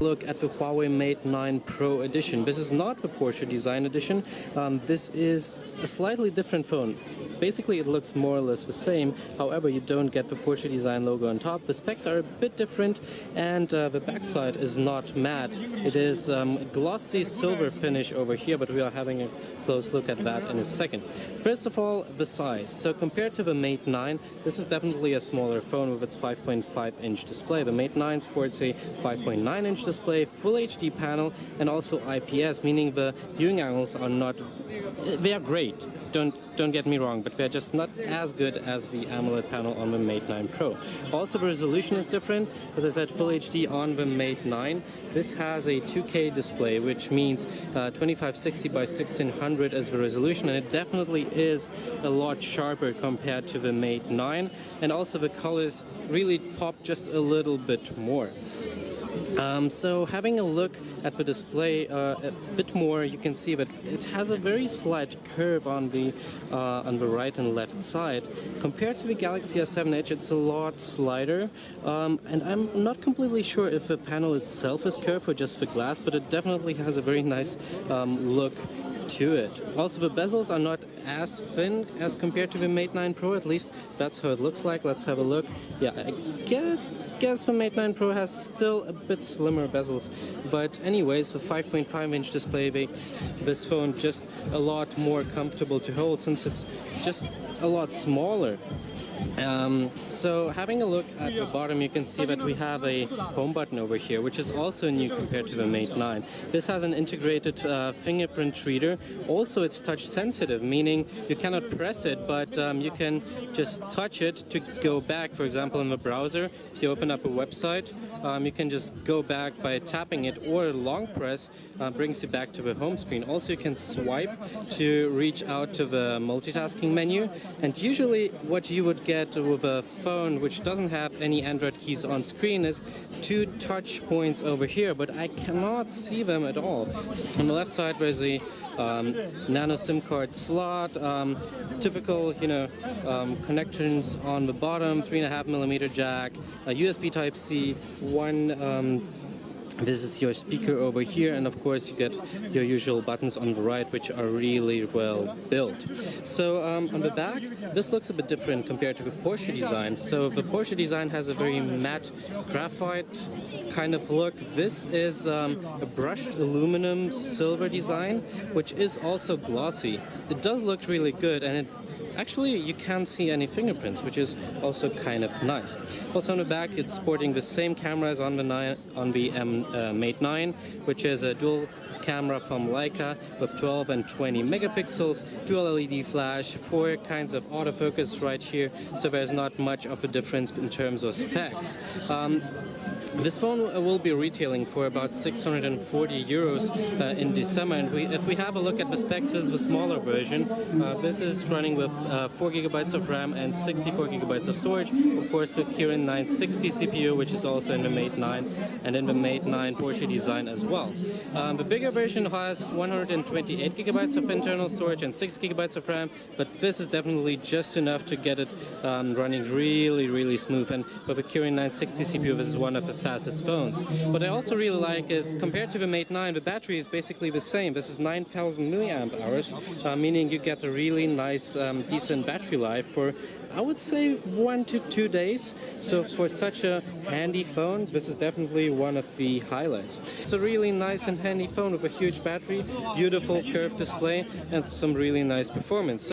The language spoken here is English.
look at the Huawei Mate 9 Pro Edition. This is not the Porsche Design Edition. This is a slightly different phone. Basically, it looks more or less the same. However, you don't get the Porsche Design logo on top. The specs are a bit different, and the backside is not matte. It is a glossy silver finish over here, but we are having a close look at that in a second. First of all, the size. So compared to the Mate 9, this is definitely a smaller phone with its 5.5-inch display. The Mate 9 sports a 5.9-inch display, full HD panel, and also IPS, meaning the viewing angles are not... They are great, don't get me wrong, but they're just not as good as the AMOLED panel on the Mate 9 Pro. Also, the resolution is different. As I said, full HD on the Mate 9. This has a 2K display, which means 2560 by 1600 is the resolution, and it definitely is a lot sharper compared to the Mate 9. And also the colors really pop just a little bit more. So having a look at the display a bit more, you can see that it has a very slight curve on the right and left side. Compared to the Galaxy S7 Edge, it's a lot slighter, and I'm not completely sure if the panel itself is curved or just the glass, but it definitely has a very nice look to it. Also, the bezels are not as thin as compared to the Mate 9 Pro, at least that's how it looks like. Let's have a look. Yeah, I guess the Mate 9 Pro has still a bit slimmer bezels, but anyways, the 5.5-inch display makes this phone just a lot more comfortable to hold, since it's just a lot smaller. So having a look at the bottom, you can see that we have a home button over here, which is also new compared to the Mate 9. This has an integrated fingerprint reader. Also, it's touch sensitive, meaning you cannot press it, but you can just touch it to go back. For example, in the browser, if you open up a website, you can just go back by tapping it, or a long press brings you back to the home screen. Also, you can swipe to reach out to the multitasking menu, and usually what you would get with a phone which doesn't have any Android keys on screen is 2 touch points over here, but I cannot see them at all. On the left side there's a nano SIM card slot, typical, connections on the bottom, 3.5mm jack, a USB Type-C, this is your speaker over here, and of course you get your usual buttons on the right, which are really well built. So on the back, this looks a bit different compared to the Porsche design. So the Porsche design has a very matte graphite kind of look. This is a brushed aluminum silver design, which is also glossy. It does look really good, and actually, you can't see any fingerprints, which is also kind of nice. Also on the back, it's sporting the same cameras on the Mate 9, which is a dual camera from Leica with 12 and 20 megapixels, dual LED flash, 4 kinds of autofocus right here, so there's not much of a difference in terms of specs. This phone will be retailing for about 640 euros in December, and if we have a look at the specs, this is the smaller version. This is running with 4 GB of RAM and 64 GB of storage. Of course, the Kirin 960 CPU, which is also in the Mate 9 and in the Mate 9 Porsche design as well. The bigger version has 128 GB of internal storage and 6 GB of RAM, but this is definitely just enough to get it running really smooth. And with the Kirin 960 CPU, this is one of the fastest phones. What I also really like is, compared to the Mate 9, the battery is basically the same. This is 9,000 milliamp hours, meaning you get a really nice, decent battery life for, I would say, 1 to 2 days. So for such a handy phone, this is definitely one of the highlights. It's a really nice and handy phone with a huge battery, beautiful curved display, and some really nice performance.